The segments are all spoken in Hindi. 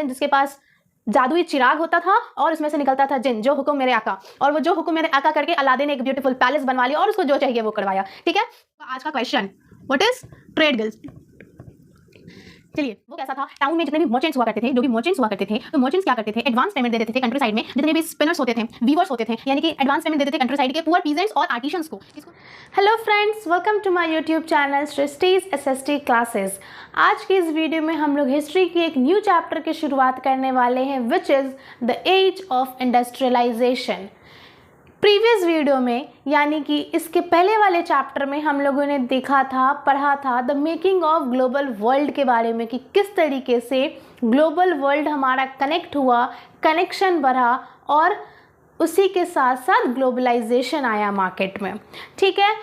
है जिसके पास जादुई चिराग होता था और उसमें से निकलता था जिन, जो हुक्म मेरे आका, और वो जो हुक्म मेरे आका करके अलादीन ने एक ब्यूटीफुल पैलेस बनवा लिया और उसको जो चाहिए वो करवाया। ठीक है, तो आज का question, what is trade guild? चलिए, वो कैसा था? टाउन में जितने भी मर्चेंट्स हुआ करते थे, जो भी मर्चेंट्स हुआ करते थे, तो मर्चेंट्स क्या करते थे? एडवांस पेमेंट दे देते थे कंट्री साइड में। जितने भी स्पिनर्स होते थे, वीवर्स होते थे, यानी कि एडवांस पेमेंट दे देते थे कंट्री साइड के पुअर पीजेंट्स और आर्टिशंस को। Hello friends, welcome to my YouTube channel सृष्टिज एसएसटी क्लासेस। आज की इस वीडियो में हम लोग हिस्ट्री की एक न्यू चैप्टर की शुरुआत करने वाले हैं, which is the age of industrialization. Previous video में, यानी कि इसके पहले वाले चैप्टर में, हम लोगों ने देखा था, पढ़ा था the making of global world के बारे में कि किस तरीके से ग्लोबल वर्ल्ड हमारा कनेक्ट हुआ, कनेक्शन बढ़ा और उसी के साथ साथ ग्लोबलाइजेशन आया मार्केट में। ठीक है,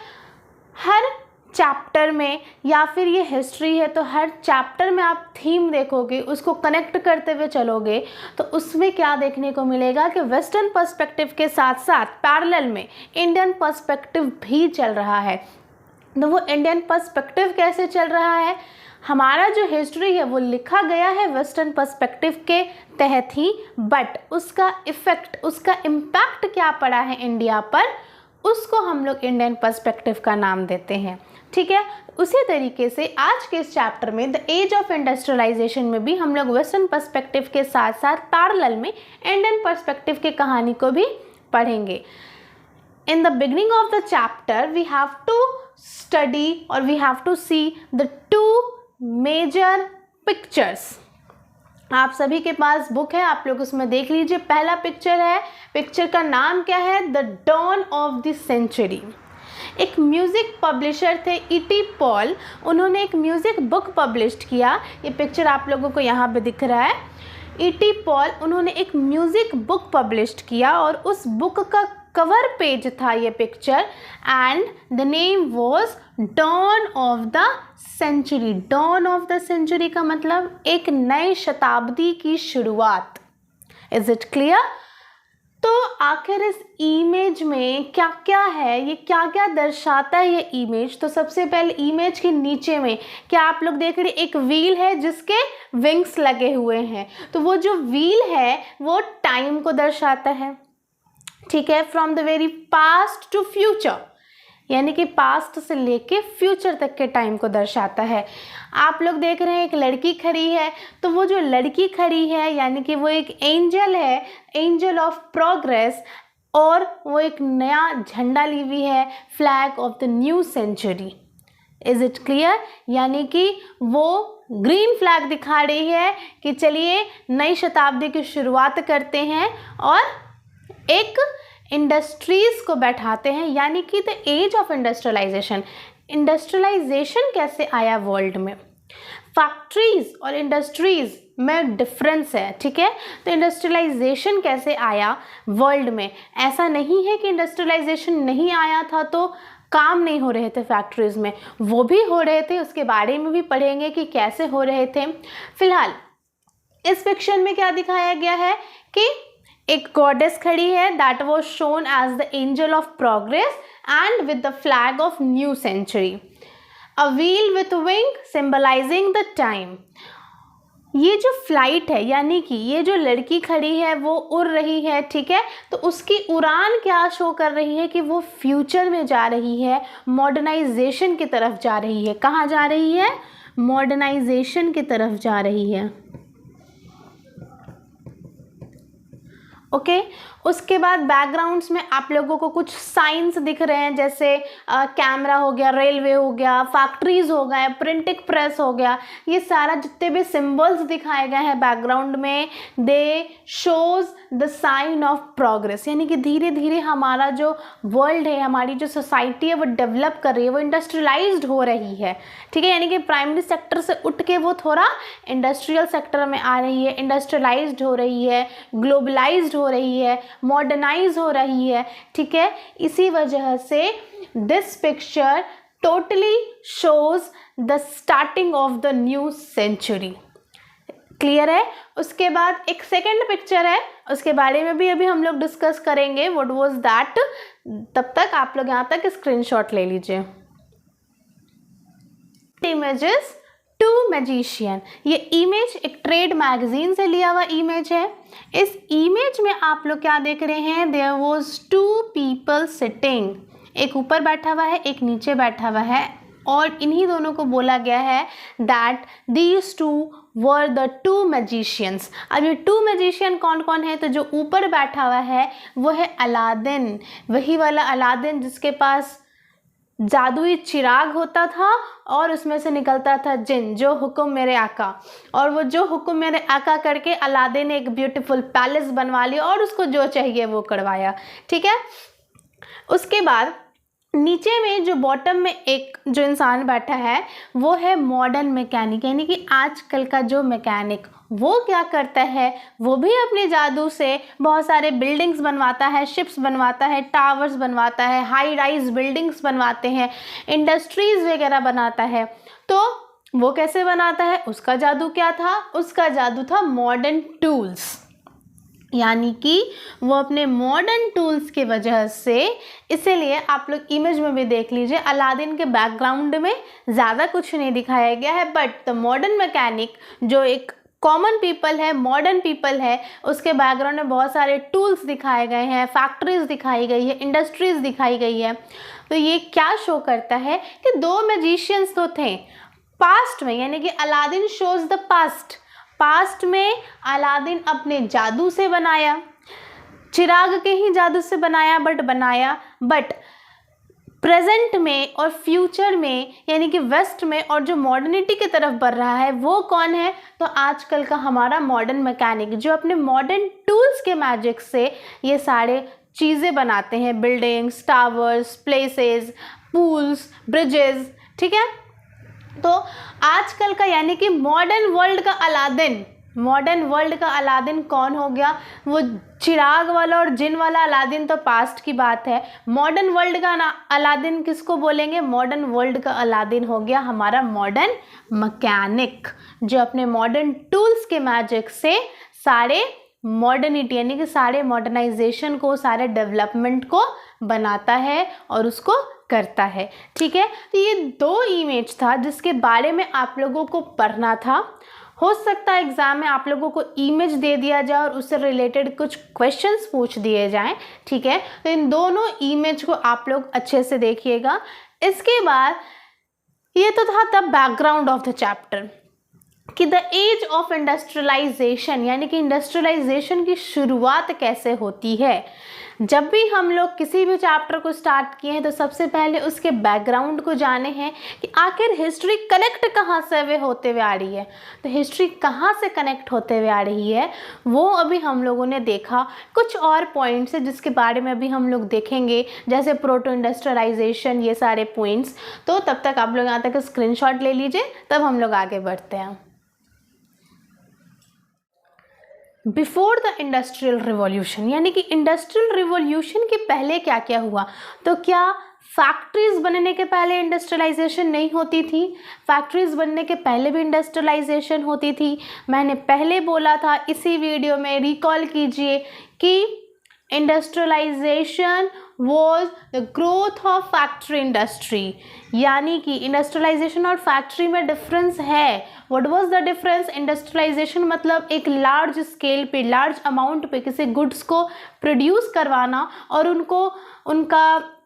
हर चैप्टर में, या फिर ये हिस्ट्री है तो हर चैप्टर में आप थीम देखोगे, उसको कनेक्ट करते हुए चलोगे तो उसमें क्या देखने को मिलेगा कि वेस्टर्न पर्सपेक्टिव के साथ साथ पैरेलल में इंडियन पर्सपेक्टिव भी चल रहा है। तो वो इंडियन पर्सपेक्टिव कैसे चल रहा है? हमारा जो हिस्ट्री है वो लिखा गया है वेस्टर्न पर्सपेक्टिव के तहत ही, बट उसका इफेक्ट, उसका इम्पैक्ट क्या पड़ा है इंडिया पर, उसको हम लोग इंडियन पर्सपेक्टिव का नाम देते हैं। ठीक है, उसी तरीके से आज के इस चैप्टर में द एज ऑफ इंडस्ट्रियलाइजेशन में भी हम लोग वेस्टर्न पर्सपेक्टिव के साथ साथ पैरेलल में इंडियन पर्सपेक्टिव की कहानी को भी पढ़ेंगे। In the beginning of the chapter, we have to study or we have to see the two major pictures. आप सभी के पास बुक है, आप लोग उसमें देख लीजिए। पहला पिक्चर है, पिक्चर का नाम क्या है? The dawn of the century. एक म्यूज़िक पब्लिशर थे ई.टी. पॉल, उन्होंने एक म्यूज़िक बुक पब्लिश किया। ये पिक्चर आप लोगों को यहाँ पे दिख रहा है। ई.टी. पॉल, उन्होंने एक म्यूज़िक बुक पब्लिश किया और उस बुक का कवर पेज था ये picture, and the name was dawn of the century. Dawn of the century का मतलब एक नई शताब्दी की शुरुआत। Is it clear? तो आखिर इस इमेज में क्या क्या है, ये क्या क्या दर्शाता है ये इमेज? तो सबसे पहले इमेज के नीचे में क्या आप लोग देख रहे हैं? एक व्हील है जिसके विंग्स लगे हुए हैं। तो वो जो व्हील है वो टाइम को दर्शाता है। ठीक है, from the very past to future, यानी कि पास्ट से लेके फ्यूचर तक के टाइम को दर्शाता है। आप लोग देख रहे हैं एक लड़की खड़ी है, तो वो जो लड़की खड़ी है यानी कि वो एक एंजल है, एंजल ऑफ प्रोग्रेस, और वो एक नया झंडा ली हुई है, flag of the new century. Is it clear? यानी कि वो ग्रीन फ्लैग दिखा रही है कि चलिए नई शताब्दी की शुरुआत करते हैं और एक इंडस्ट्रीज़ को बैठाते हैं, यानी कि the age of industrialization. Industrialization कैसे आया वर्ल्ड में? फैक्ट्रीज और इंडस्ट्रीज़ में डिफरेंस है। ठीक है, तो इंडस्ट्रियलाइजेशन कैसे आया वर्ल्ड में? ऐसा नहीं है कि इंडस्ट्रियलाइजेशन नहीं आया था तो काम नहीं हो रहे थे फैक्ट्रीज में, वो भी हो रहे थे, उसके बारे में भी पढ़ेंगे कि कैसे हो रहे थे। फिलहाल इस पिक्चर में क्या दिखाया गया है कि एक गॉडेस खड़ी है, that was shown as the angel of progress and with the flag of new century. A wheel with wing symbolizing the time. ये जो फ्लाइट है, यानी कि ये जो लड़की खड़ी है वो उड़ रही है। ठीक है, तो उसकी उड़ान क्या शो कर रही है कि वो फ्यूचर में जा रही है, मॉडर्नाइजेशन की तरफ जा रही है। कहाँ जा रही है? मॉडर्नाइजेशन की तरफ जा रही है। ओके, उसके बाद बैकग्राउंड्स में आप लोगों को कुछ साइंस दिख रहे हैं, जैसे कैमरा हो गया, रेलवे हो गया, फैक्ट्रीज हो गए, प्रिंटिंग प्रेस हो गया। ये सारा जितने भी सिंबल्स दिखाए गए हैं बैकग्राउंड में, they shows the sign of progress, यानी कि धीरे धीरे हमारा जो वर्ल्ड है, हमारी जो सोसाइटी है वो डेवलप कर रही है, वो इंडस्ट्रियलाइज्ड हो रही है। ठीक है, यानी कि प्राइमरी सेक्टर से उठ के वो थोड़ा इंडस्ट्रियल सेक्टर में आ रही है, इंडस्ट्रियलाइज्ड हो रही है, ग्लोबलाइज्ड हो रही है, मॉडर्नाइज हो रही है। ठीक है, इसी वजह से this picture totally shows the starting of the new century. Clear है? उसके बाद एक सेकेंड पिक्चर है, उसके बारे में भी अभी हम लोग डिस्कस करेंगे, व्हाट वाज दैट। तब तक आप लोग यहाँ तक स्क्रीनशॉट ले लीजिए। Images to magician. ये इमेज एक ट्रेड मैगजीन से लिया हुआ इमेज है। इस इमेज में आप लोग क्या देख रहे हैं, there was two people sitting, एक ऊपर बैठा हुआ है, एक नीचे बैठा हुआ है, और इन्हीं दोनों को बोला गया है that these two were the two magicians. अब ये टू मैजिशियन कौन कौन है, तो जो ऊपर बैठा हुआ है वो है अलादीन, वही वाला अलादीन जिसके पास जादुई चिराग होता था और उसमें से निकलता था जिन, जो हुक्म मेरे आका। और वो जो हुक्म मेरे आका करके अलादीन ने एक ब्यूटीफुल पैलेस बनवा लिया और उसको जो चाहिए वो करवाया। ठीक है, उसके बाद नीचे में जो बॉटम में एक जो इंसान बैठा है वो है मॉडर्न मैकेनिक, यानी कि आजकल का जो मैकेनिक, वो क्या करता है, वो भी अपने जादू से बहुत सारे बिल्डिंग्स बनवाता है, शिप्स बनवाता है, टावर्स बनवाता है, हाई राइज बिल्डिंग्स बनवाते हैं, इंडस्ट्रीज़ वगैरह बनाता है। तो वो कैसे बनाता है, उसका जादू क्या था, उसका जादू था मॉडर्न टूल्स, यानी कि वो अपने मॉडर्न टूल्स की वजह से, इसीलिए आप लोग इमेज में भी देख लीजिए, अलादीन के बैकग्राउंड में ज़्यादा कुछ नहीं दिखाया गया है, बट द मॉडर्न मैकेनिक जो एक कॉमन पीपल है, मॉडर्न पीपल है, उसके बैकग्राउंड में बहुत सारे टूल्स दिखाए गए हैं, फैक्ट्रीज दिखाई गई है, इंडस्ट्रीज दिखाई गई है। तो ये क्या शो करता है कि दो मैजिशियंस तो थे पास्ट में, यानी कि अलादीन शोज द पास्ट में अलादीन अपने जादू से बनाया, चिराग के ही जादू से बनाया, बट प्रेजेंट में और फ्यूचर में, यानी कि वेस्ट में और जो मॉडर्निटी की तरफ बढ़ रहा है वो कौन है, तो आजकल का हमारा मॉडर्न मैकेनिक, जो अपने मॉडर्न टूल्स के मैजिक से ये सारे चीज़ें बनाते हैं, buildings, towers, places, pools, bridges. ठीक है, तो आजकल का यानी कि मॉडर्न वर्ल्ड का अलादीन कौन हो गया, वो चिराग वाला और जिन वाला अलादीन तो पास्ट की बात है। मॉडर्न वर्ल्ड का अलादीन किसको बोलेंगे, मॉडर्न वर्ल्ड का अलादीन हो गया हमारा मॉडर्न मैकेनिक, जो अपने मॉडर्न टूल्स के मैजिक से सारे मॉडर्निटी यानी कि सारे मॉडर्नाइजेशन को, सारे डेवलपमेंट को बनाता है और उसको करता है। ठीक है, तो ये दो इमेज था जिसके बारे में आप लोगों को पढ़ना था। हो सकता है एग्जाम में आप लोगों को इमेज दे दिया जाए और उससे रिलेटेड कुछ क्वेश्चंस पूछ दिए जाएं। ठीक है, तो इन दोनों इमेज को आप लोग अच्छे से देखिएगा। इसके बाद ये तो था the background of the chapter कि द एज ऑफ इंडस्ट्रियलाइजेशन, यानी कि इंडस्ट्रियलाइजेशन की शुरुआत कैसे होती है। जब भी हम लोग किसी भी चैप्टर को स्टार्ट किए हैं तो सबसे पहले उसके बैकग्राउंड को जाने हैं कि आखिर हिस्ट्री कनेक्ट कहाँ से वे होते हुए आ रही है। तो हिस्ट्री कहाँ से कनेक्ट होते हुए आ रही है वो अभी हम लोगों ने देखा। कुछ और पॉइंट्स है जिसके बारे में अभी हम लोग देखेंगे, जैसे प्रोटो इंडस्ट्रियलाइजेशन, ये सारे पॉइंट्स। तो तब तक आप लोग यहाँ तक स्क्रीनशॉट ले लीजिए, तब हम लोग आगे बढ़ते हैं। बिफोर द इंडस्ट्रियल रिवॉल्यूशन, यानी कि इंडस्ट्रियल रिवॉल्यूशन के पहले क्या क्या हुआ, तो क्या फैक्ट्रीज बनने के पहले इंडस्ट्रियलाइजेशन नहीं होती थी? फैक्ट्रीज बनने के पहले भी इंडस्ट्रियलाइजेशन होती थी। मैंने पहले बोला था इसी वीडियो में, रिकॉल कीजिए कि industrialization was the growth of factory industry, यानी कि इंडस्ट्रियलाइजेशन और फैक्ट्री में डिफरेंस है। What was the difference? Industrialization मतलब एक लार्ज स्केल पे, लार्ज अमाउंट पे किसी गुड्स को प्रोड्यूस करवाना और उनको उनका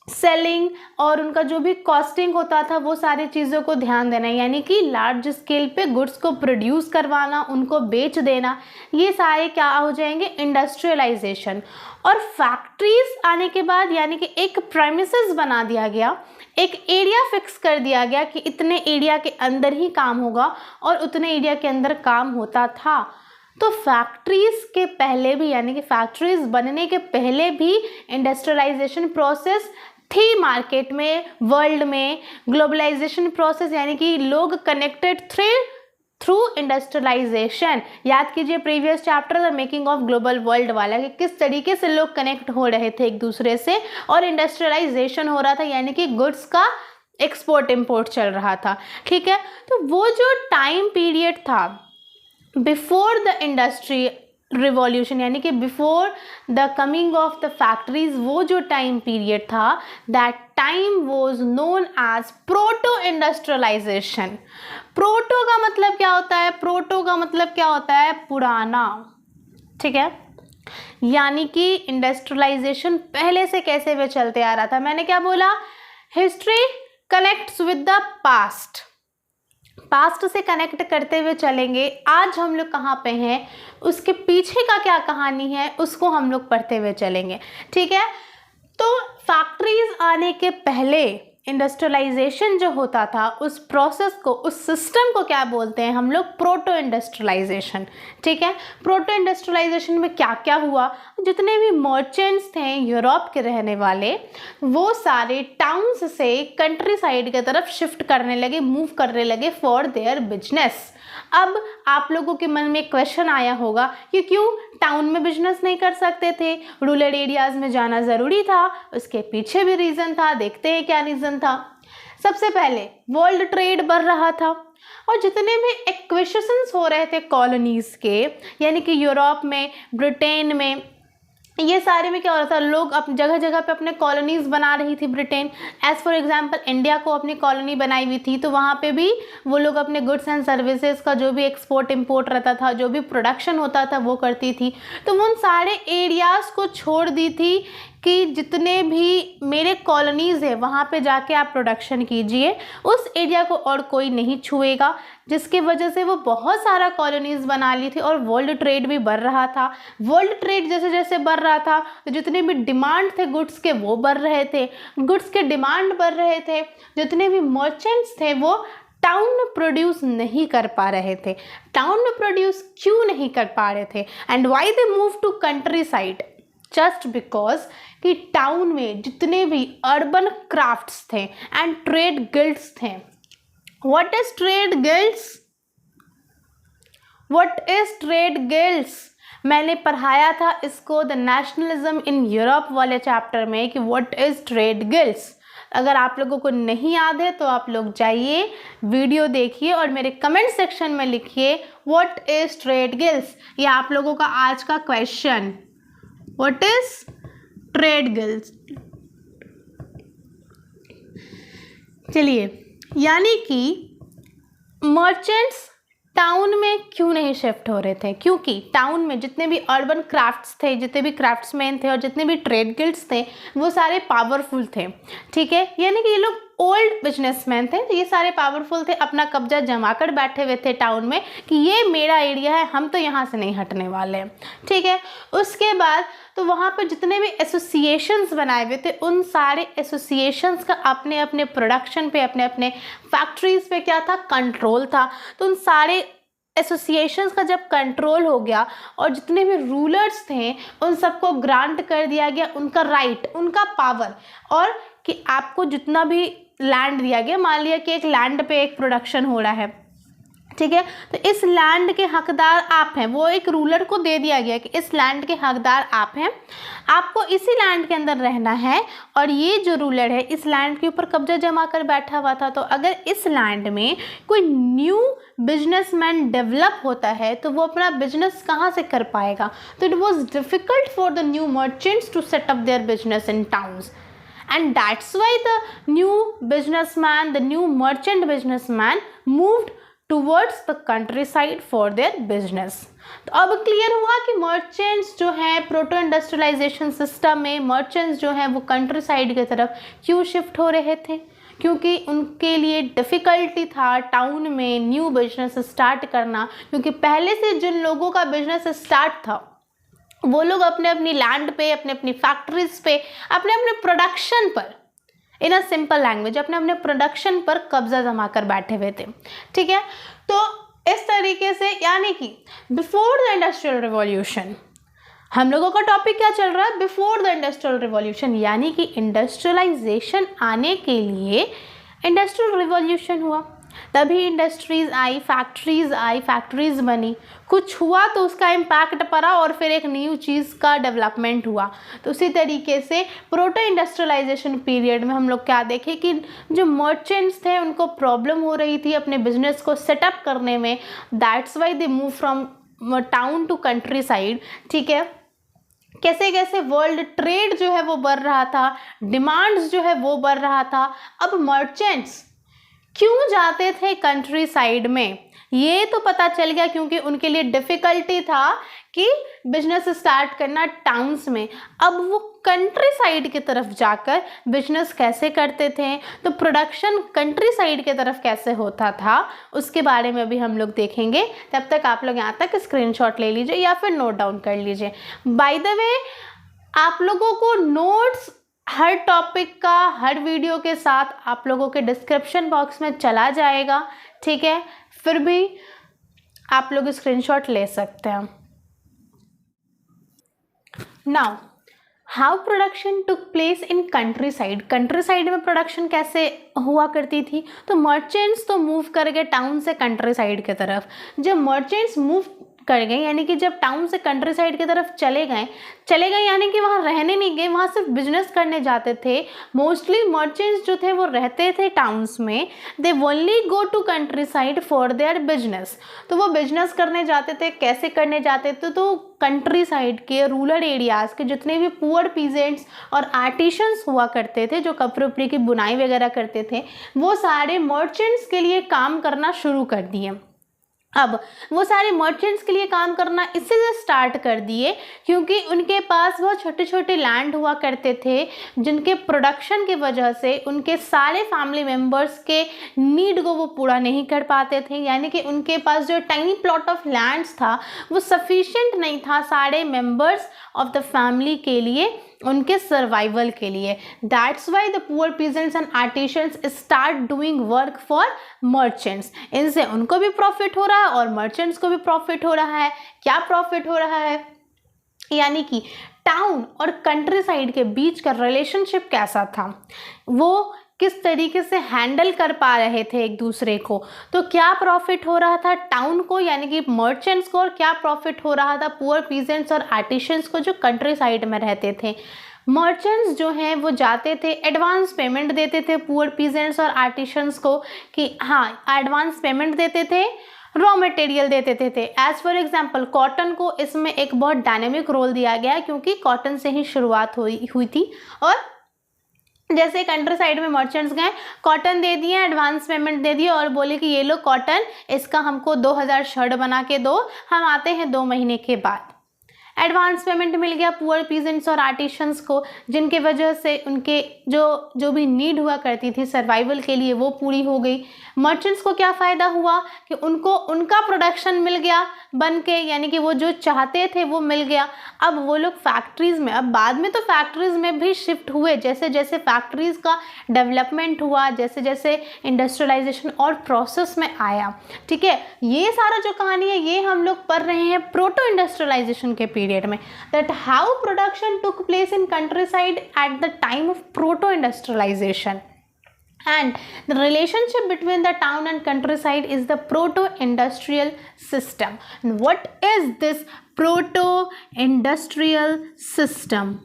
सेलिंग और उनका जो भी कॉस्टिंग होता था वो सारी चीज़ों को ध्यान देना, यानी कि लार्ज स्केल पे गुड्स को प्रोड्यूस करवाना, उनको बेच देना, ये सारे क्या हो जाएंगे, इंडस्ट्रियलाइजेशन। और फैक्ट्रीज आने के बाद यानी कि एक प्रेमिसेस बना दिया गया, एक एरिया फिक्स कर दिया गया कि इतने एरिया के अंदर ही काम होगा और उतने एरिया के अंदर काम होता था। तो फैक्ट्रीज के पहले भी यानी कि फैक्ट्रीज बनने के पहले भी इंडस्ट्रियलाइजेशन प्रोसेस थी मार्केट में, वर्ल्ड में। ग्लोबलाइजेशन प्रोसेस यानी कि लोग कनेक्टेड थ्रू इंडस्ट्रियलाइजेशन। याद कीजिए previous chapter the making of global world वाला, कि किस तरीके से लोग कनेक्ट हो रहे थे एक दूसरे से और इंडस्ट्रियलाइजेशन हो रहा था, यानी कि गुड्स का एक्सपोर्ट इम्पोर्ट चल रहा था। ठीक है, तो वो जो टाइम पीरियड था बिफोर द इंडस्ट्री रिवॉल्यूशन यानी कि before the coming of the factories, वो जो टाइम पीरियड था, that time was known as proto industrialization. Proto का मतलब क्या होता है? प्रोटो का मतलब क्या होता है? पुराना, ठीक है। यानी कि इंडस्ट्रियलाइजेशन पहले से कैसे वे चलते आ रहा था। मैंने क्या बोला? History connects with the past, past से कनेक्ट करते हुए चलेंगे। आज हम लोग कहाँ पे हैं, उसके पीछे का क्या कहानी है, उसको हम लोग पढ़ते हुए चलेंगे, ठीक है। तो फैक्ट्रीज आने के पहले इंडस्ट्रियलाइजेशन जो होता था, उस प्रोसेस को, उस सिस्टम को क्या बोलते हैं हम लोग? प्रोटो इंडस्ट्रियलाइजेशन, ठीक है। प्रोटो इंडस्ट्रियलाइजेशन में क्या क्या हुआ? जितने भी मर्चेंट्स थे यूरोप के रहने वाले, वो सारे टाउन्स से कंट्री साइड की तरफ शिफ्ट करने लगे, मूव करने लगे फॉर देयर बिजनेस। अब आप लोगों के मन में एक क्वेश्चन आया होगा कि क्यों टाउन में बिजनेस नहीं कर सकते थे, रूरल एरियाज में जाना ज़रूरी था? उसके पीछे भी रीज़न था, देखते हैं क्या रीज़न था। सबसे पहले वर्ल्ड ट्रेड बढ़ रहा था और जितने भी एक्विजिशंस हो रहे थे कॉलोनीज़ के, यानी कि यूरोप में, ब्रिटेन में, ये सारे में क्या हो रहा था? लोग अब जगह जगह पे अपने कॉलोनीज़ बना रही थी Britain. As for example India को अपनी कॉलोनी बनाई हुई थी, तो वहाँ पे भी वो लोग अपने गुड्स एंड सर्विसेज का जो भी एक्सपोर्ट इंपोर्ट रहता था, जो भी प्रोडक्शन होता था, वो करती थी। तो वो उन सारे एरियाज़ को छोड़ दी थी कि जितने भी मेरे कॉलोनीज़ है वहाँ पे जाके आप प्रोडक्शन कीजिए, उस एरिया को और कोई नहीं छुएगा, जिसकी वजह से वो बहुत सारा कॉलोनीज़ बना ली थी और वर्ल्ड ट्रेड भी बढ़ रहा था। वर्ल्ड ट्रेड जैसे जैसे बढ़ रहा था, तो जितने भी डिमांड थे गुड्स के, वो बढ़ रहे थे, गुड्स के डिमांड बढ़ रहे थे। जितने भी मर्चेंट्स थे वो टाउन में प्रोड्यूस नहीं कर पा रहे थे। टाउन में प्रोड्यूस क्यों नहीं कर पा रहे थे? And why they move to countryside? Just because कि टाउन में जितने भी अर्बन क्राफ्ट्स थे एंड ट्रेड गिल्ड्स थे। What is trade guilds? What is trade guilds? मैंने पढ़ाया था इसको द नेशनलिज्म इन यूरोप वाले चैप्टर में कि व्हाट इज ट्रेड गिल्ड्स। अगर आप लोगों को नहीं याद है तो आप लोग जाइए, वीडियो देखिए और मेरे कमेंट सेक्शन में लिखिए व्हाट इज ट्रेड गिल्ड्स। ये आप लोगों का आज का question, what is trade guilds. चलिए, यानी कि मर्चेंट्स टाउन में क्यों नहीं शिफ्ट हो रहे थे? क्योंकि टाउन में जितने भी अर्बन क्राफ्ट्स थे, जितने भी क्राफ्ट्समैन थे और जितने भी ट्रेड गिल्ड्स थे, वो सारे पावरफुल थे, ठीक है। यानी कि ये लोग ओल्ड बिजनेसमैन थे, तो ये सारे पावरफुल थे, अपना कब्जा जमा कर बैठे हुए थे टाउन में कि ये मेरा एरिया है, हम तो यहाँ से नहीं हटने वाले हैं, ठीक है। उसके बाद तो वहाँ पर जितने भी एसोसिएशंस बनाए हुए थे, उन सारे एसोसिएशंस का अपने अपने प्रोडक्शन पे, अपने अपने फैक्ट्रीज पे क्या था? कंट्रोल था। तो उन सारे एसोसिएशंस का जब कंट्रोल हो गया और जितने भी रूलर्स थे उन सबको ग्रांट कर दिया गया उनका राइट, उनका पावर, और कि आपको जितना भी लैंड दिया गया, मान लिया कि एक लैंड पे एक प्रोडक्शन हो रहा है, ठीक है, तो इस लैंड के हकदार आप हैं, वो एक रूलर को दे दिया गया कि इस लैंड के हकदार आप हैं, आपको इसी लैंड के अंदर रहना है। और ये जो रूलर है इस लैंड के ऊपर कब्जा जमा कर बैठा हुआ था, तो अगर इस लैंड में कोई न्यू बिजनेसमैन डेवलप होता है तो वो अपना बिजनेस कहाँ से कर पाएगा? तो it was difficult for the new merchants to set up their business in towns, and that's why the new businessman, the new merchant businessman moved towards the countryside for their business. तो अब क्लियर हुआ कि मर्चेंट्स जो हैं प्रोटो इंडस्ट्रियलाइजेशन सिस्टम में, मर्चेंट्स जो हैं वो कंट्री साइड की तरफ क्यों शिफ्ट हो रहे थे? क्योंकि उनके लिए डिफ़िकल्टी था टाउन में न्यू बिजनेस स्टार्ट करना, क्योंकि पहले से जिन लोगों का बिजनेस स्टार्ट था वो लोग अपने अपनी लैंड पे, अपने अपनी फैक्ट्रीज पे, अपने अपने प्रोडक्शन पर, इन अ सिंपल लैंग्वेज, अपने अपने प्रोडक्शन पर कब्जा जमा कर बैठे हुए थे, ठीक है। तो इस तरीके से, यानी कि बिफोर द इंडस्ट्रियल रिवॉल्यूशन, हम लोगों का टॉपिक क्या चल रहा है? बिफोर द इंडस्ट्रियल रिवॉल्यूशन, यानी कि इंडस्ट्रियलाइजेशन आने के लिए इंडस्ट्रियल रिवॉल्यूशन हुआ, तभी इंडस्ट्रीज आई, फैक्ट्रीज बनी, कुछ हुआ तो उसका इम्पैक्ट पड़ा और फिर एक न्यू चीज़ का डेवलपमेंट हुआ। तो उसी तरीके से प्रोटो इंडस्ट्रियलाइजेशन पीरियड में हम लोग क्या देखें कि जो मर्चेंट्स थे उनको प्रॉब्लम हो रही थी अपने बिजनेस को सेटअप करने में, that's why they move from town to countryside, ठीक है, कैसे कैसे वर्ल्ड ट्रेड जो है वो बढ़ रहा था, डिमांड्स जो है वो बढ़ रहा था। अब मर्चेंट्स क्यों जाते थे कंट्री साइड में, ये तो पता चल गया क्योंकि उनके लिए डिफ़िकल्टी था कि बिजनेस स्टार्ट करना टाउन्स में। अब वो कंट्री साइड की तरफ जाकर बिजनेस कैसे करते थे, तो प्रोडक्शन कंट्री साइड की तरफ कैसे होता था, उसके बारे में भी हम लोग देखेंगे। तब तक आप लोग यहाँ तक स्क्रीनशॉट ले लीजिए या फिर नोट डाउन कर लीजिए। बाय द वे, आप लोगों को नोट्स हर टॉपिक का हर वीडियो के साथ आप लोगों के डिस्क्रिप्शन बॉक्स में चला जाएगा, ठीक है, फिर भी आप लोग स्क्रीनशॉट ले सकते हैं। Now how production took place in country side, country side में प्रोडक्शन कैसे हुआ करती थी, तो मर्चेंट्स तो मूव कर गए टाउन से कंट्री साइड की तरफ। जब मर्चेंट्स मूव कर गए यानी कि जब टाउन से कंट्री साइड की तरफ चले गए यानी कि वहाँ रहने नहीं गए, वहाँ सिर्फ बिजनेस करने जाते थे। मोस्टली मर्चेंट्स जो थे वो रहते थे टाउन्स में, they only go to countryside for their business. तो वो बिजनेस करने जाते थे, कैसे करने जाते थे, तो कंट्री साइड के रूरल एरियाज़ के जितने भी पुअर पीजेंट्स और आर्टिशंस हुआ करते थे, जो कपड़े उपड़े की बुनाई वगैरह करते थे, वो सारे मर्चेंट्स के लिए काम करना शुरू कर दिए। अब वो सारे मर्चेंट्स के लिए काम करना इसलिए स्टार्ट कर दिए क्योंकि उनके पास बहुत छोटे छोटे लैंड हुआ करते थे, जिनके प्रोडक्शन की वजह से उनके सारे फैमिली मेम्बर्स के नीड को वो पूरा नहीं कर पाते थे। यानी कि उनके पास जो टाइनी प्लॉट ऑफ लैंड्स था वो सफिशिएंट नहीं था सारे मेम्बर्स ऑफ द फैमिली के लिए, उनके सर्वाइवल के लिए। That's why the poor peasants and artisans start doing work for merchants. इनसे उनको भी प्रॉफिट हो रहा है और मर्चेंट्स को भी प्रॉफिट हो रहा है। क्या प्रॉफिट हो रहा है, यानी कि टाउन और कंट्री साइड के बीच का रिलेशनशिप कैसा था, वो किस तरीके से हैंडल कर पा रहे थे एक दूसरे को। तो क्या प्रॉफिट हो रहा था टाउन को यानी कि मर्चेंट्स को, और क्या प्रॉफिट हो रहा था पुअर पीजेंट्स और आर्टिशंस को जो कंट्री साइड में रहते थे। मर्चेंट्स जो हैं वो जाते थे, एडवांस पेमेंट देते थे पुअर पीजेंट्स और आर्टिशंस को कि हाँ एडवांस पेमेंट देते थे, रॉ मटेरियल देते थे। एज फॉर एग्जाम्पल कॉटन को इसमें एक बहुत डायनेमिक रोल दिया गया है क्योंकि कॉटन से ही शुरुआत हुई थी। और जैसे कंट्री साइड में मर्चेंट्स गए, कॉटन दे दिए, एडवांस पेमेंट दे दिए और बोले कि ये लो कॉटन, इसका हमको 2000 शर्ट बना के दो, हम आते हैं 2 महीने के बाद। एडवांस पेमेंट मिल गया पुअर पीजेंट्स और आर्टिशंस को, जिनके वजह से उनके जो भी नीड हुआ करती थी सर्वाइवल के लिए वो पूरी हो गई। मर्चेंट्स को क्या फ़ायदा हुआ कि उनको उनका प्रोडक्शन मिल गया बन के, यानी कि वो जो चाहते थे वो मिल गया। अब वो लोग फैक्ट्रीज़ में, अब बाद में तो फैक्ट्रीज़ में भी शिफ्ट हुए, जैसे जैसे फैक्ट्रीज़ का डेवलपमेंट हुआ, जैसे जैसे इंडस्ट्रियलाइजेशन और प्रोसेस में आया, ठीक है। ये सारा जो कहानी है ये हम लोग पढ़ रहे हैं प्रोटो इंडस्ट्रियलाइजेशन के पीरियड में, that how production took place in countryside at the time of proto industrialization, and the relationship between the town and countryside is the proto-industrial system. And what is this proto-industrial system?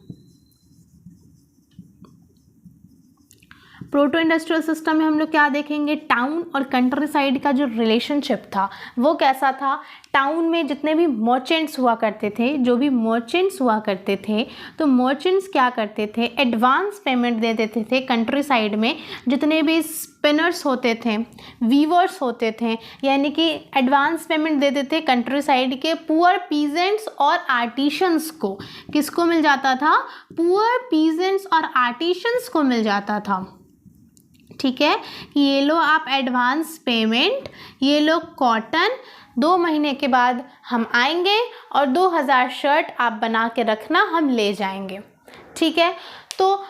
Proto industrial system में हम लोग क्या देखेंगे, टाउन और कंट्री साइड का जो रिलेशनशिप था वो कैसा था। टाउन में जितने भी मर्चेंट्स हुआ करते थे, जो भी मर्चेंट्स हुआ करते थे, तो मर्चेंट्स क्या करते थे, एडवांस पेमेंट दे देते थे कंट्री साइड में। जितने भी स्पिनर्स होते थे, वीवर्स होते थे, यानी कि एडवांस पेमेंट दे देते कंट्री साइड के पुअर पीजेंट्स और आर्टिशंस को। किसको मिल जाता था, पुअर पीजेंट्स और आर्टिशंस को मिल जाता था, ठीक है। कि ये लो आप एडवांस पेमेंट, ये लो कॉटन, 2 महीने के बाद हम आएंगे और 2000 शर्ट आप बना के रखना, हम ले जाएंगे, ठीक है। तो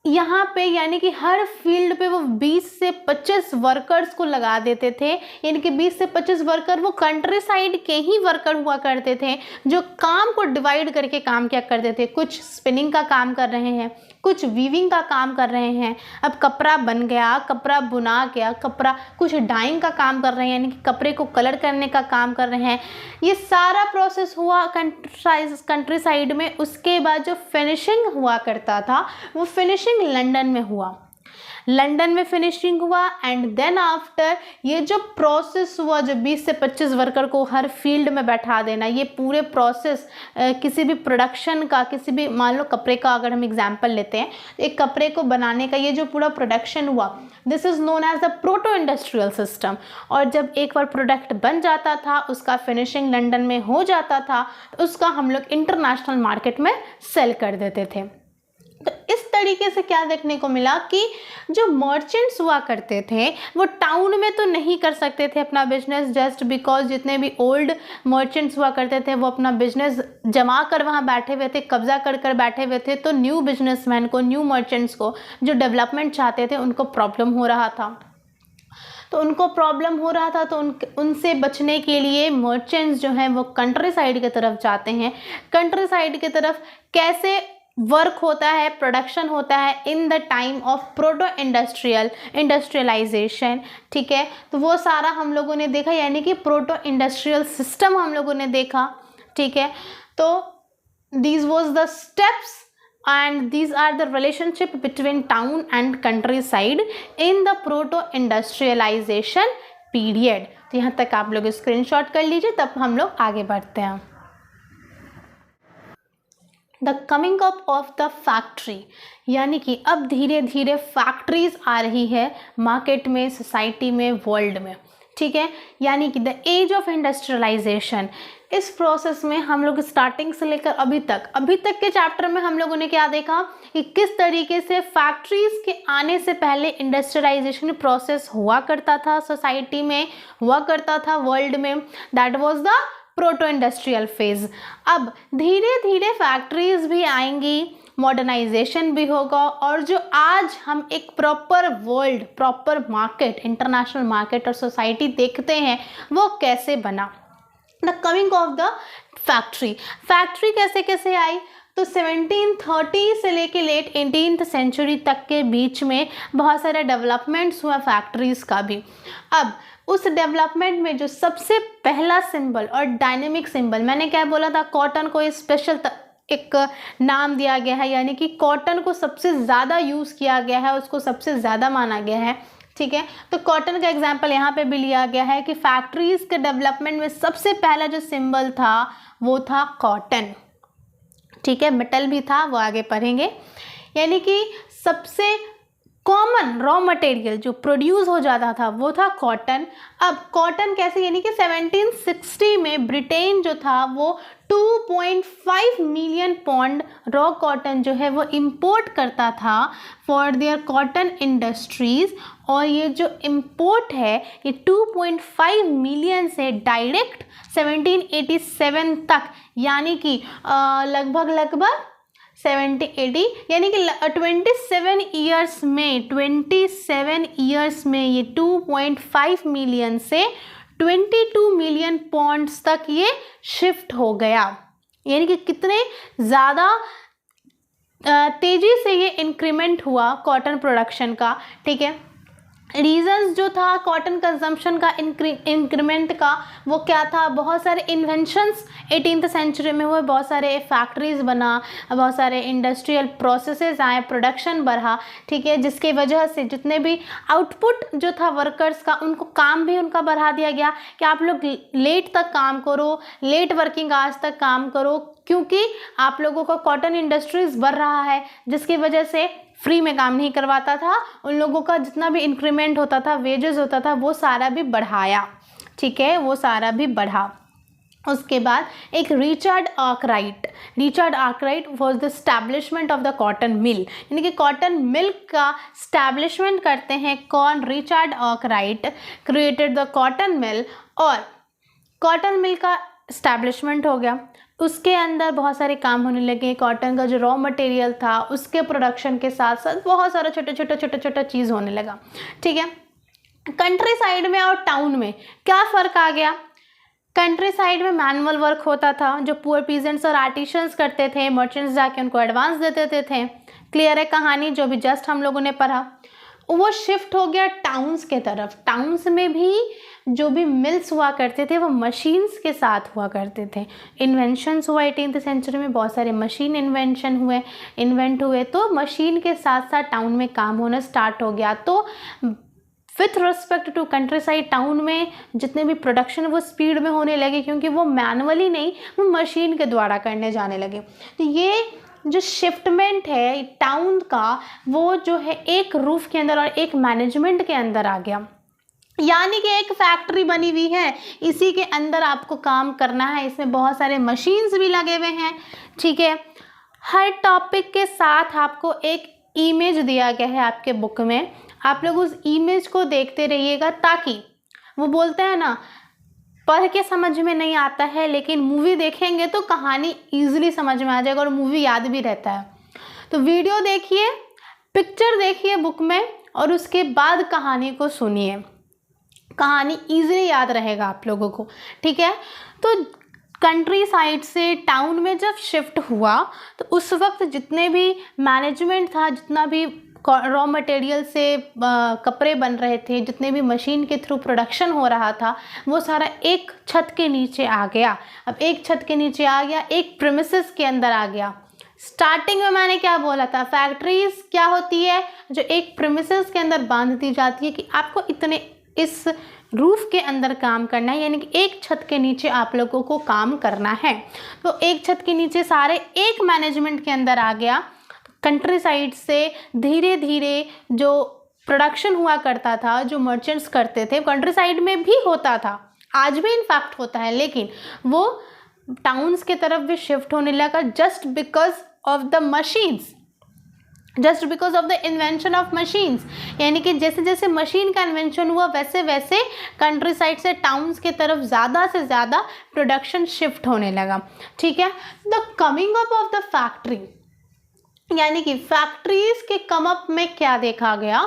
यहाँ पे यानी कि हर फील्ड पे वो 20 से 25 वर्कर्स को लगा देते थे, यानी कि 20 से 25 वर्कर वो कंट्री साइड के ही वर्कर हुआ करते थे, जो काम को डिवाइड करके काम क्या करते थे, कुछ स्पिनिंग का काम कर रहे हैं, कुछ वीविंग का काम कर रहे हैं। अब कपड़ा बन गया, कपड़ा बुना गया, कपड़ा कुछ डाइंग का काम कर रहे हैं, यानी कि कपड़े को कलर करने का काम कर रहे हैं। ये सारा प्रोसेस हुआ कंट्री साइड में। उसके बाद जो फिनिशिंग हुआ करता था वो फिनिशिंग लंदन में हुआ। लंदन में फिनिशिंग हुआ एंड देन आफ्टर ये जो प्रोसेस हुआ, जो 20 से 25 वर्कर को हर फील्ड में बैठा देना, ये पूरे प्रोसेस किसी भी प्रोडक्शन का, किसी भी मान लो कपड़े का अगर हम एग्जांपल लेते हैं, एक कपड़े को बनाने का ये जो पूरा प्रोडक्शन हुआ, this is known as the proto industrial system. और जब एक बार प्रोडक्ट बन जाता था, उसका फिनिशिंग लंदन में हो जाता था, तो उसका हम लोग इंटरनेशनल मार्केट में सेल कर देते थे। तो इस तरीके से क्या देखने को मिला कि जो मर्चेंट्स हुआ करते थे वो टाउन में तो नहीं कर सकते थे अपना बिजनेस, जस्ट बिकॉज जितने भी ओल्ड मर्चेंट्स हुआ करते थे वो अपना बिजनेस जमा कर वहाँ बैठे हुए थे, कब्जा कर कर बैठे हुए थे। तो न्यू बिजनेसमैन को, न्यू मर्चेंट्स को जो डेवलपमेंट चाहते थे उनको प्रॉब्लम हो रहा था। तो उनसे बचने के लिए मर्चेंट्स जो हैं वो कंट्री साइड की तरफ जाते हैं। कंट्री साइड की तरफ कैसे वर्क होता है, प्रोडक्शन होता है in the time of proto industrialization, ठीक है। तो वो सारा हम लोगों ने देखा, यानी कि प्रोटो इंडस्ट्रियल सिस्टम हम लोगों ने देखा, ठीक है। तो these was the steps and these are the relationship between town and countryside in the proto industrialization period। तो यहाँ तक आप लोग स्क्रीनशॉट कर लीजिए, तब हम लोग आगे बढ़ते हैं। The coming up of the factory, यानी कि अब धीरे धीरे फैक्ट्रीज आ रही है मार्केट में, सोसाइटी में, वर्ल्ड में, ठीक है। यानी कि द एज ऑफ इंडस्ट्रियलाइजेशन, इस प्रोसेस में हम लोग स्टार्टिंग से लेकर अभी तक के चैप्टर में हम लोगों ने क्या देखा कि किस तरीके से फैक्ट्रीज के आने से पहले इंडस्ट्रियलाइजेशन प्रोसेस हुआ करता था, सोसाइटी में हुआ करता था, वर्ल्ड में। That was the proto industrial phase. अब धीरे धीरे फैक्ट्रीज भी आएंगी, मॉडर्नाइजेशन भी होगा, और जो आज हम एक proper world, proper market, international market और सोसाइटी देखते हैं वो कैसे बना। The coming of the factory कैसे कैसे आई, तो 1730 से लेके लेट 18th सेंचुरी तक के बीच में बहुत सारे डेवलपमेंट्स हुआ फैक्ट्रीज का भी। अब उस डेवलपमेंट में जो सबसे पहला सिंबल और डायनेमिक सिंबल, मैंने क्या बोला था, कॉटन को स्पेशल एक नाम दिया गया है, यानी कि कॉटन को सबसे ज़्यादा यूज़ किया गया है, उसको सबसे ज़्यादा माना गया है, ठीक है। तो कॉटन का एग्जांपल यहाँ पे भी लिया गया है कि फैक्ट्रीज के डेवलपमेंट में सबसे पहला जो सिंबल था वो था कॉटन, ठीक है। मेटल भी था, वो आगे पढ़ेंगे। यानी कि सबसे कॉमन रॉ मटेरियल जो प्रोड्यूस हो जाता था वो था कॉटन। अब कॉटन कैसे, यानी कि 1760 में ब्रिटेन जो था वो 2.5 मिलियन पॉन्ड रॉ कॉटन जो है वो इंपोर्ट करता था फॉर देयर कॉटन इंडस्ट्रीज। और ये जो इंपोर्ट है ये 2.5 मिलियन से डायरेक्ट 1787 तक, यानी कि लगभग 70-80, यानी कि 27 ईयर्स में ये 2.5 मिलियन से 22 मिलियन पॉन्ड्स तक ये शिफ्ट हो गया। यानी कि कितने ज़्यादा तेज़ी से ये इंक्रीमेंट हुआ कॉटन प्रोडक्शन का, ठीक है। रीजंस जो था कॉटन कंजम्पशन का इंक्रीमेंट का वो क्या था, बहुत सारे इन्वेंशंस 18th सेंचुरी में हुए, बहुत सारे फैक्ट्रीज बना, बहुत सारे इंडस्ट्रियल प्रोसेसेस आए, प्रोडक्शन बढ़ा, ठीक है। जिसकी वजह से जितने भी आउटपुट जो था वर्कर्स का, उनको काम भी उनका बढ़ा दिया गया कि आप लोग लेट तक काम करो, लेट वर्किंग आवर्स तक काम करो, क्योंकि आप लोगों का कॉटन इंडस्ट्रीज बढ़ रहा है, जिसकी वजह से फ्री में काम नहीं करवाता था। उन लोगों का जितना भी इंक्रीमेंट होता था, वेजेस होता था, वो सारा भी बढ़ाया, ठीक है, वो सारा भी बढ़ा। उसके बाद एक Richard Arkwright was the establishment of the cotton mill, यानी कि कॉटन मिल का स्टैब्लिशमेंट करते हैं कौन, Richard Arkwright created the cotton mill. और कॉटन मिल का स्टैब्लिशमेंट हो गया, उसके अंदर बहुत सारे काम होने लगे, कॉटन का जो रॉ मटेरियल था उसके प्रोडक्शन के साथ साथ बहुत सारा छोटा चीज़ होने लगा, ठीक है। कंट्री साइड में और टाउन में क्या फ़र्क आ गया, कंट्री साइड में मैनुअल वर्क होता था जो पुअर पीजेंट्स और आर्टिशंस करते थे, मर्चेंट्स जाके उनको एडवांस दे देते थे। क्लियर है कहानी, जो भी जस्ट हम लोगों ने पढ़ा। वो शिफ्ट हो गया टाउन्स के तरफ। टाउन्स में भी जो भी मिल्स हुआ करते थे वो मशीन्स के साथ हुआ करते थे। इन्वेंशंस हुआ 18th सेंचुरी में, बहुत सारे मशीन इन्वेंट हुए, तो मशीन के साथ साथ टाउन में काम होना स्टार्ट हो गया। तो with respect to countryside, town में जितने भी प्रोडक्शन वो स्पीड में होने लगे, क्योंकि वो मैनुअली नहीं, वो मशीन के द्वारा करने जाने लगे। तो ये जो शिफ्टमेंट है टाउन का, वो जो है एक रूफ के अंदर और एक मैनेजमेंट के अंदर आ गया। यानी कि एक फैक्ट्री बनी हुई है, इसी के अंदर आपको काम करना है, इसमें बहुत सारे मशीन्स भी लगे हुए हैं। ठीक है, हर टॉपिक के साथ आपको एक इमेज दिया गया है आपके बुक में, आप लोग उस इमेज को देखते रहिएगा, ताकि वो बोलते हैं ना, पढ़ के समझ में नहीं आता है लेकिन मूवी देखेंगे तो कहानी ईजिली समझ में आ जाएगा और मूवी याद भी रहता है। तो वीडियो देखिए, पिक्चर देखिए बुक में, और उसके बाद कहानी को सुनिए, कहानी ईजिली याद रहेगा आप लोगों को। ठीक है, तो कंट्री साइड से टाउन में जब शिफ्ट हुआ तो उस वक्त जितने भी मैनेजमेंट था, जितना भी रॉ मटेरियल से कपड़े बन रहे थे, जितने भी मशीन के थ्रू प्रोडक्शन हो रहा था, वो सारा एक छत के नीचे आ गया। अब एक छत के नीचे आ गया, एक प्रीमिसेस के अंदर आ गया। स्टार्टिंग में मैंने क्या बोला था, फैक्ट्रीज क्या होती है, जो एक प्रीमिसेस के अंदर बांध दी जाती है कि आपको इतने इस रूफ के अंदर काम करना है, यानी कि एक छत के नीचे आप लोगों को काम करना है। तो एक छत के नीचे सारे एक मैनेजमेंट के अंदर आ गया। कंट्री साइड से धीरे धीरे जो प्रोडक्शन हुआ करता था, जो मर्चेंट्स करते थे, कंट्री साइड में भी होता था, आज भी इनफैक्ट होता है, लेकिन वो टाउन्स के तरफ भी शिफ्ट होने लगा just because of the machines, just because of the invention of machines. यानी कि जैसे जैसे मशीन का इन्वेंशन हुआ, वैसे वैसे कंट्री साइड से टाउन्स के तरफ ज़्यादा से ज़्यादा प्रोडक्शन शिफ्ट होने लगा। ठीक है, the coming up of the factory, यानी कि फैक्ट्रीज के कम अप में क्या देखा गया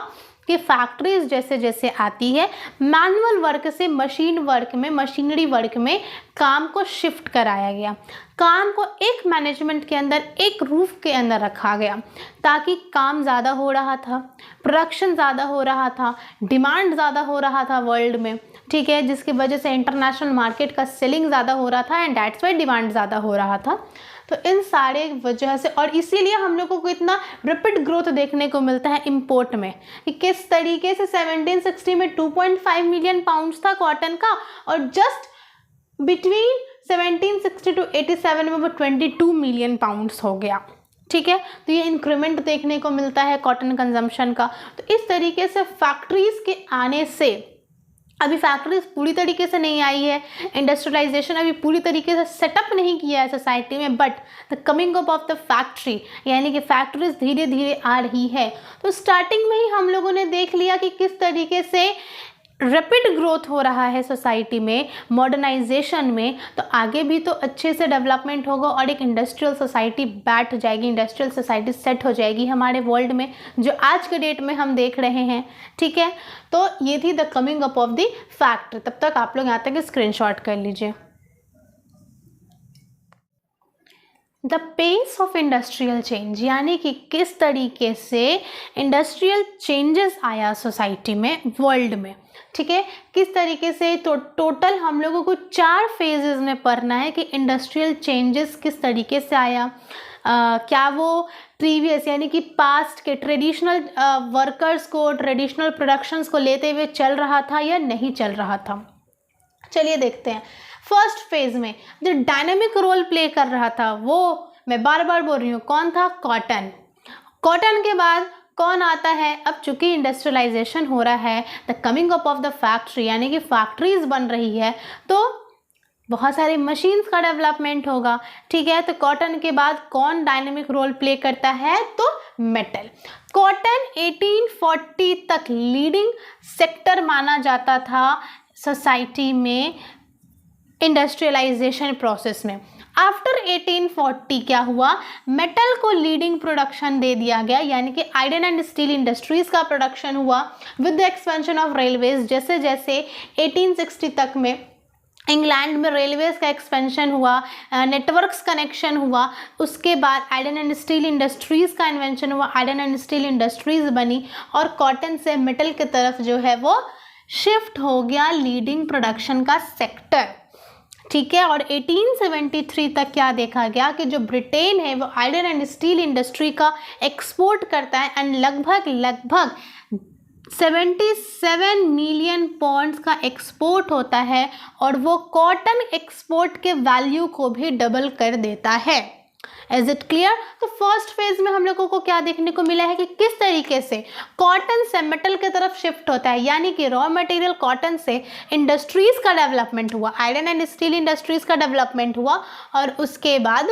कि फैक्ट्रीज जैसे जैसे आती है, मैनुअल वर्क से मशीन वर्क में, मशीनरी वर्क में काम को शिफ्ट कराया गया। काम को एक मैनेजमेंट के अंदर, एक रूफ के अंदर रखा गया, ताकि काम ज़्यादा हो रहा था, प्रोडक्शन ज़्यादा हो रहा था, डिमांड ज़्यादा हो रहा था वर्ल्ड में। ठीक है, जिसकी वजह से इंटरनेशनल मार्केट का सेलिंग ज़्यादा हो रहा था, एंड दैट्स वाई डिमांड ज़्यादा हो रहा था। तो इन सारे वजह से, और इसीलिए हम लोगों को इतना रैपिड ग्रोथ देखने को मिलता है इंपोर्ट में, कि किस तरीके से 1760 में 2.5 मिलियन पाउंड्स था कॉटन का, और जस्ट बिटवीन 1760 टू 87 में वो 22 मिलियन पाउंड्स हो गया। ठीक है, तो ये इंक्रीमेंट देखने को मिलता है कॉटन कंजम्पशन का। तो इस तरीके से फैक्ट्रीज के आने से, अभी फैक्ट्रीज पूरी तरीके से नहीं आई है, इंडस्ट्रियलाइजेशन अभी पूरी तरीके से सेटअप नहीं किया है सोसाइटी में, but the coming up of the factory, यानी कि फैक्ट्रीज धीरे धीरे आ रही है। तो स्टार्टिंग में ही हम लोगों ने देख लिया कि किस तरीके से रैपिड ग्रोथ हो रहा है सोसाइटी में, मॉडर्नाइजेशन में। तो आगे भी तो अच्छे से डेवलपमेंट होगा और एक इंडस्ट्रियल सोसाइटी बैठ जाएगी, इंडस्ट्रियल सोसाइटी सेट हो जाएगी हमारे वर्ल्ड में, जो आज के डेट में हम देख रहे हैं। ठीक है, तो ये थी the coming up of the factory. तब तक आप लोग यहाँ तक स्क्रीनशॉट कर लीजिए। The pace of industrial change, यानी कि किस तरीके से इंडस्ट्रियल चेंजेस आया सोसाइटी में, वर्ल्ड में। ठीक है, किस तरीके से, तो टोटल हम लोगों को 4 फेजेस में पढ़ना है कि इंडस्ट्रियल चेंजेस किस तरीके से आया। क्या वो प्रीवियस, यानी कि पास्ट के ट्रेडिशनल वर्कर्स को, ट्रेडिशनल प्रोडक्शंस को लेते हुए चल रहा था या नहीं चल रहा था। चलिए देखते हैं। फर्स्ट फेज में जो डायनेमिक रोल प्ले कर रहा था, वो मैं बार बार बोल रही हूँ, कौन था? कॉटन। कॉटन के बाद कौन आता है? अब चूंकि इंडस्ट्रियलाइजेशन हो रहा है, the coming up of the factory, यानी कि फैक्ट्रीज बन रही है, तो बहुत सारे मशीन्स का डेवलपमेंट होगा। ठीक है, तो कॉटन के बाद कौन डायनेमिक रोल प्ले करता है? तो मेटल। कॉटन 1840 तक लीडिंग सेक्टर माना जाता था सोसाइटी में, इंडस्ट्रियलाइजेशन प्रोसेस में। आफ्टर 1840 क्या हुआ? मेटल को लीडिंग प्रोडक्शन दे दिया गया, यानी कि आयरन एंड स्टील इंडस्ट्रीज का प्रोडक्शन हुआ with the expansion of railways. जैसे जैसे 1860 तक में इंग्लैंड में रेलवेज का एक्सपेंशन हुआ, नेटवर्क्स कनेक्शन हुआ, उसके बाद आयरन एंड स्टील इंडस्ट्रीज़ का इन्वेंशन हुआ, आयरन एंड स्टील इंडस्ट्रीज़ बनी, और कॉटन से मेटल की तरफ जो है वो शिफ्ट हो गया लीडिंग प्रोडक्शन का सेक्टर, ठीक है। और 1873 तक क्या देखा गया कि जो ब्रिटेन है वो आयरन एंड स्टील इंडस्ट्री का एक्सपोर्ट करता है एंड लगभग 77 मिलियन पॉन्ड्स का एक्सपोर्ट होता है और वो कॉटन एक्सपोर्ट के वैल्यू को भी डबल कर देता है। Is it clear? तो फर्स्ट फेज में हम लोगों को क्या देखने को मिला है कि किस तरीके से कॉटन से मेटल की तरफ शिफ्ट होता है, यानी कि रॉ मटेरियल कॉटन से इंडस्ट्रीज का डेवलपमेंट हुआ, आयरन एंड स्टील इंडस्ट्रीज का डेवलपमेंट हुआ और उसके बाद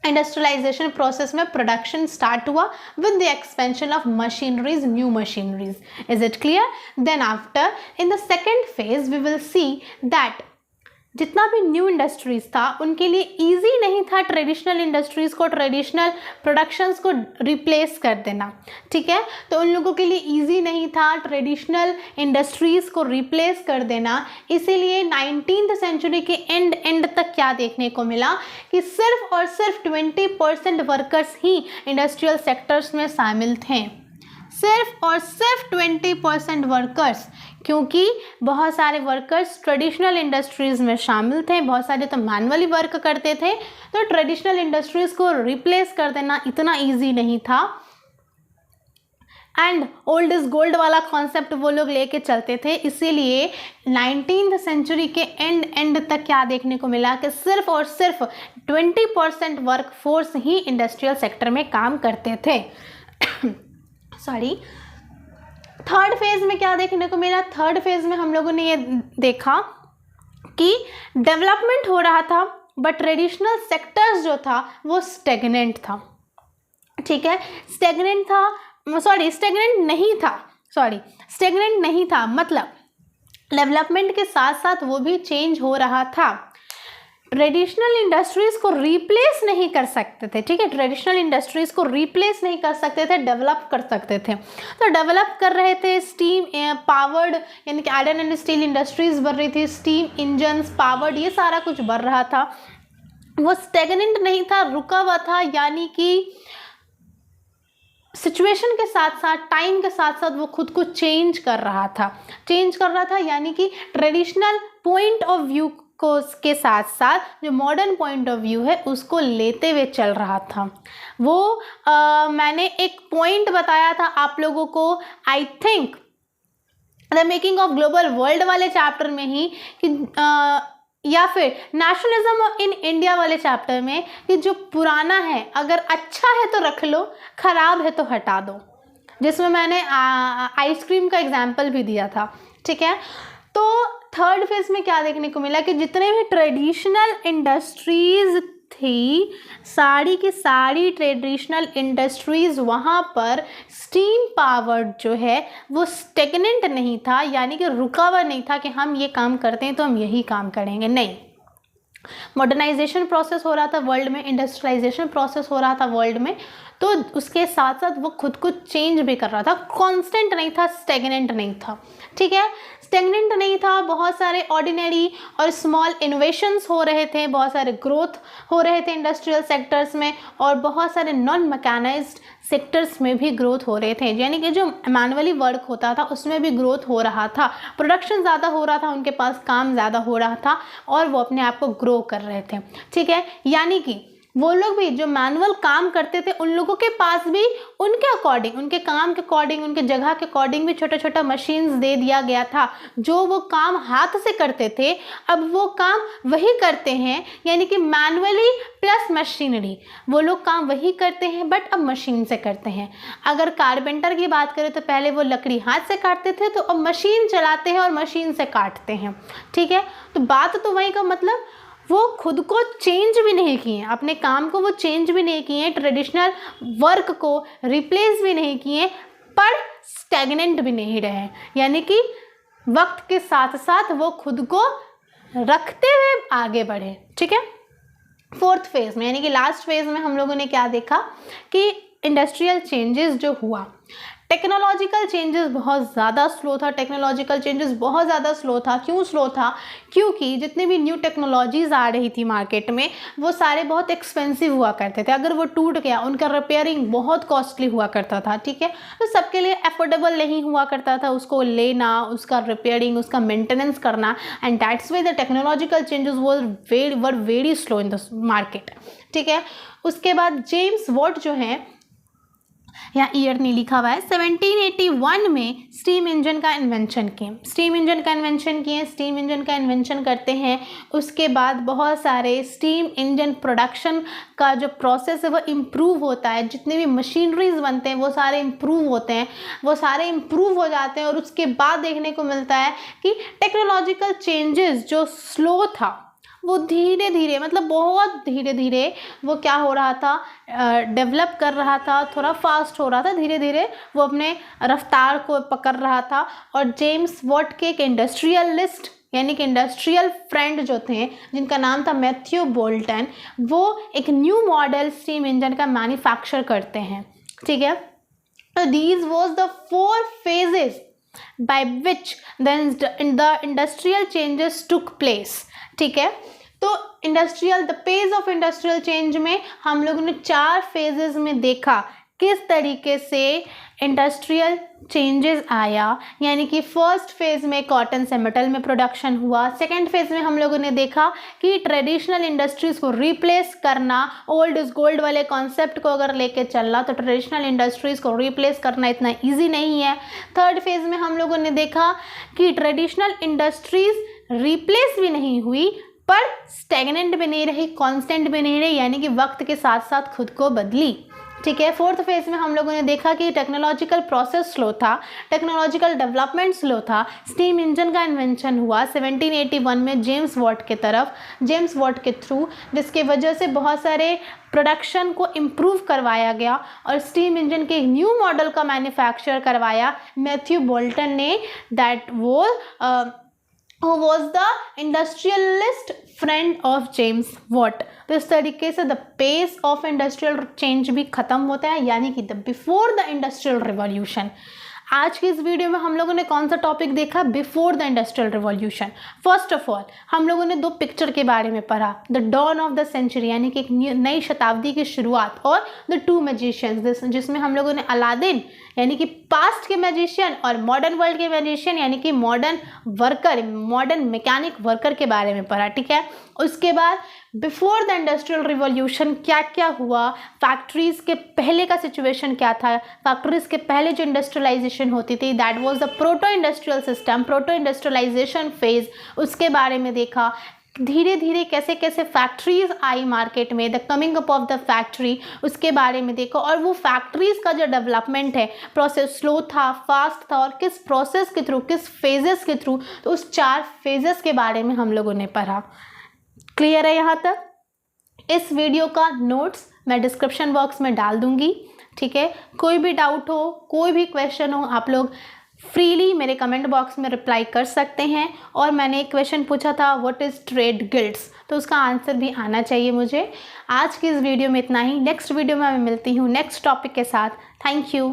इंडस्ट्रियलाइजेशन प्रोसेस में प्रोडक्शन स्टार्ट हुआ with the expansion of machineries, new machineries. Is it clear? Then after in the second phase we will see that जितना भी न्यू इंडस्ट्रीज था उनके लिए इजी नहीं था ट्रेडिशनल इंडस्ट्रीज को, ट्रेडिशनल प्रोडक्शंस को रिप्लेस कर देना, ठीक है। तो उन लोगों के लिए इजी नहीं था ट्रेडिशनल इंडस्ट्रीज को रिप्लेस कर देना, इसीलिए 19th सेंचुरी के एंड तक क्या देखने को मिला कि सिर्फ और सिर्फ 20% वर्कर्स ही इंडस्ट्रियल सेक्टर्स में शामिल थे, सिर्फ और सिर्फ 20% वर्कर्स, क्योंकि बहुत सारे वर्कर्स ट्रेडिशनल इंडस्ट्रीज़ में शामिल थे, बहुत सारे तो मैनुअली वर्क करते थे, तो ट्रेडिशनल इंडस्ट्रीज़ को रिप्लेस कर देना इतना इजी नहीं था। एंड ओल्ड इज गोल्ड वाला कॉन्सेप्ट वो लोग लेके चलते थे, इसीलिए 19th सेंचुरी के एंड तक क्या देखने को मिला कि सिर्फ और सिर्फ 20% वर्क फोर्स ही इंडस्ट्रियल सेक्टर में काम करते थे। सॉरी, थर्ड फेज में क्या देखने को मिला? थर्ड फेज में हम लोगों ने ये देखा कि डेवलपमेंट हो रहा था बट ट्रेडिशनल सेक्टर्स जो था वो स्टेगनेंट था, ठीक है। स्टेगनेंट नहीं था, मतलब डेवलपमेंट के साथ साथ वो भी चेंज हो रहा था। ट्रेडिशनल इंडस्ट्रीज को रिप्लेस नहीं कर सकते थे, ठीक है, ट्रेडिशनल इंडस्ट्रीज को रिप्लेस नहीं कर सकते थे, डेवलप कर सकते थे। तो डेवलप कर रहे थे स्टीम पावर्ड, यानी कि आयरन एंड स्टील इंडस्ट्रीज बढ़ रही थी, स्टीम इंजन्स, पावर्ड, ये सारा कुछ बढ़ रहा था। वो स्टेगनेंट नहीं था, रुका हुआ था, यानी कि सिचुएशन के साथ साथ, टाइम के साथ साथ वो खुद को चेंज कर रहा था, यानी कि ट्रेडिशनल पॉइंट ऑफ व्यू को के साथ साथ जो मॉडर्न पॉइंट ऑफ व्यू है उसको लेते हुए चल रहा था। वो मैंने एक पॉइंट बताया था आप लोगों को, I think the making of global world वाले चैप्टर में ही कि या फिर नेशनलिज्म इन इंडिया वाले चैप्टर में, कि जो पुराना है अगर अच्छा है तो रख लो, खराब है तो हटा दो, जिसमें मैंने आइसक्रीम का एग्जाम्पल भी दिया था, ठीक है। तो थर्ड फेज में क्या देखने को मिला कि जितने भी ट्रेडिशनल इंडस्ट्रीज थी, सारी की सारी ट्रेडिशनल इंडस्ट्रीज, वहाँ पर स्टीम पावर्ड जो है वो स्टेगनेंट नहीं था, यानी कि रुका हुआ नहीं था कि हम ये काम करते हैं तो हम यही काम करेंगे, नहीं। मॉडर्नाइजेशन प्रोसेस हो रहा था वर्ल्ड में, इंडस्ट्रियलाइजेशन प्रोसेस हो रहा था वर्ल्ड में, तो उसके साथ साथ वो खुद को चेंज भी कर रहा था, कांस्टेंट नहीं था, स्टेगनेंट नहीं था, ठीक है। स्टेगनेंट नहीं था, बहुत सारे ऑर्डिनरी और स्मॉल इनोवेशंस हो रहे थे, बहुत सारे ग्रोथ हो रहे थे इंडस्ट्रियल सेक्टर्स में, और बहुत सारे नॉन मैकेनाइज्ड सेक्टर्स में भी ग्रोथ हो रहे थे, यानी कि जो मैनुअली वर्क होता था उसमें भी ग्रोथ हो रहा था, प्रोडक्शन ज़्यादा हो रहा था, उनके पास काम ज़्यादा हो रहा था और वो अपने आप को ग्रो कर रहे थे, ठीक है। यानी कि वो लोग भी जो मैनुअल काम करते थे उन लोगों के पास भी उनके अकॉर्डिंग, उनके काम के अकॉर्डिंग, उनके जगह के अकॉर्डिंग भी छोटा छोटा मशीन्स दे दिया गया था। जो वो काम हाथ से करते थे अब वो काम वही करते हैं, यानी कि मैनुअली प्लस मशीनरी, वो लोग काम वही करते हैं बट अब मशीन से करते हैं। अगर कारपेंटर की बात करें तो पहले वो लकड़ी हाथ से काटते थे, तो अब मशीन चलाते हैं और मशीन से काटते हैं, ठीक है। तो बात तो वही का मतलब वो खुद को चेंज भी नहीं किए, अपने काम को वो चेंज भी नहीं किए, ट्रेडिशनल वर्क को रिप्लेस भी नहीं किए, पर स्टैग्नेंट भी नहीं रहे, यानी कि वक्त के साथ साथ वो खुद को रखते हुए आगे बढ़े, ठीक है। फोर्थ फेज में, यानी कि लास्ट फेज में हम लोगों ने क्या देखा कि इंडस्ट्रियल चेंजेस जो हुआ, टेक्नोलॉजिकल चेंजेस बहुत ज़्यादा स्लो था, टेक्नोलॉजिकल चेंजेस बहुत ज़्यादा स्लो था। क्यों स्लो था? क्योंकि जितने भी न्यू टेक्नोलॉजीज़ आ रही थी मार्केट में वो सारे बहुत एक्सपेंसिव हुआ करते थे। अगर वो टूट गया उनका रिपेयरिंग बहुत कॉस्टली हुआ करता था, ठीक है। तो सबके लिए अफोर्डेबल नहीं हुआ करता था उसको लेना, उसका रिपेयरिंग, उसका मेंटेनेंस करना, and that's why the technological changes were very slow in the market, ठीक है। उसके बाद जेम्स वॉट जो है, यहाँ ईयर नहीं लिखा हुआ है, 1781 में स्टीम इंजन का इन्वेंशन किए, स्टीम इंजन का इन्वेंशन किए, स्टीम इंजन का इन्वेंशन करते हैं। उसके बाद बहुत सारे स्टीम इंजन प्रोडक्शन का जो प्रोसेस है वो इम्प्रूव होता है, जितने भी मशीनरीज बनते हैं वो सारे इम्प्रूव होते हैं, वो सारे इम्प्रूव हो जाते हैं। और उसके बाद देखने को मिलता है कि टेक्नोलॉजिकल चेंजेस जो स्लो था वो धीरे धीरे, मतलब बहुत धीरे धीरे वो क्या हो रहा था, डेवलप कर रहा था, थोड़ा फास्ट हो रहा था, धीरे धीरे वो अपने रफ्तार को पकड़ रहा था। और जेम्स वॉट के एक इंडस्ट्रियलिस्ट यानी कि इंडस्ट्रियल फ्रेंड जो थे, जिनका नाम था मैथ्यू बोल्टन, वो एक न्यू मॉडल स्टीम इंजन का मैन्युफैक्चर करते हैं, ठीक है। तो these was the 4 phases by which the industrial changes took place, ठीक है। तो the page of industrial change में हम लोगों ने 4 phases में देखा किस तरीके से इंडस्ट्रियल चेंजेस आया। यानी कि फर्स्ट फेज़ में कॉटन से मेटल में प्रोडक्शन हुआ, सेकेंड फेज़ में हम लोगों ने देखा कि ट्रेडिशनल इंडस्ट्रीज़ को रिप्लेस करना, ओल्ड इज गोल्ड वाले कॉन्सेप्ट को अगर लेके चलना तो ट्रेडिशनल इंडस्ट्रीज़ को रिप्लेस करना इतना ईजी नहीं है। थर्ड फेज़ में हम लोगों ने देखा कि ट्रेडिशनल इंडस्ट्रीज़ रिप्लेस भी नहीं हुई पर स्टेगनेंट भी नहीं रही, कांस्टेंट भी नहीं रही, यानी कि वक्त के साथ साथ खुद को बदली, ठीक है। फोर्थ फेज में हम लोगों ने देखा कि टेक्नोलॉजिकल प्रोसेस स्लो था, टेक्नोलॉजिकल डेवलपमेंट स्लो था। स्टीम इंजन का इन्वेंशन हुआ 1781 में जेम्स वॉट के थ्रू, जिसके वजह से बहुत सारे प्रोडक्शन को इम्प्रूव करवाया गया और स्टीम इंजन के न्यू मॉडल का मैन्युफैक्चर करवाया मैथ्यू बोल्टन ने। That who was the industrialist friend of James Watt। तो इस तरीके से the pace of industrial change भी खत्म होता है, यानी कि the before the industrial revolution. आज की इस वीडियो में हम लोगों ने कौन सा टॉपिक देखा? Before the industrial revolution. First of all हम लोगों ने 2 पिक्चर के बारे में पढ़ा, the dawn of the century यानी कि एक नई शताब्दी की शुरुआत, और द 2 मैजिशियंस, जिसमें हम लोगों ने अलादीन यानी कि पास्ट के मैजिशियन और मॉडर्न वर्ल्ड के मैजिशियन यानी कि मॉडर्न मैकेनिक वर्कर के बारे में पढ़ा, ठीक है। उसके बाद बिफोर द इंडस्ट्रियल रिवॉल्यूशन क्या क्या हुआ, फैक्ट्रीज के पहले का सिचुएशन क्या था, फैक्ट्रीज के पहले जो इंडस्ट्रियलाइजेशन होती थी that was the proto industrial system, proto industrialisation phase, उसके बारे में देखा। धीरे धीरे कैसे कैसे फैक्ट्रीज आई मार्केट में, the coming up of the factory, उसके बारे में देखो। और वो फैक्ट्रीज का जो डेवलपमेंट है, प्रोसेस स्लो था, फास्ट था, और किस प्रोसेस के थ्रू, किस फेजेस के थ्रू, तो उस 4 फेजेस के बारे में हम लोगों ने पढ़ा। क्लियर है यहाँ तक? इस वीडियो का नोट्स मैं डिस्क्रिप्शन बॉक्स में डाल दूंगी, ठीक है। कोई भी डाउट हो, कोई भी क्वेश्चन हो, आप लोग फ्रीली मेरे कमेंट बॉक्स में रिप्लाई कर सकते हैं। और मैंने एक क्वेश्चन पूछा था व्हाट इज़ ट्रेड गिल्ड्स, तो उसका आंसर भी आना चाहिए मुझे। आज की इस वीडियो में इतना ही, नेक्स्ट वीडियो में मैं मिलती हूँ नेक्स्ट टॉपिक के साथ। Thank you.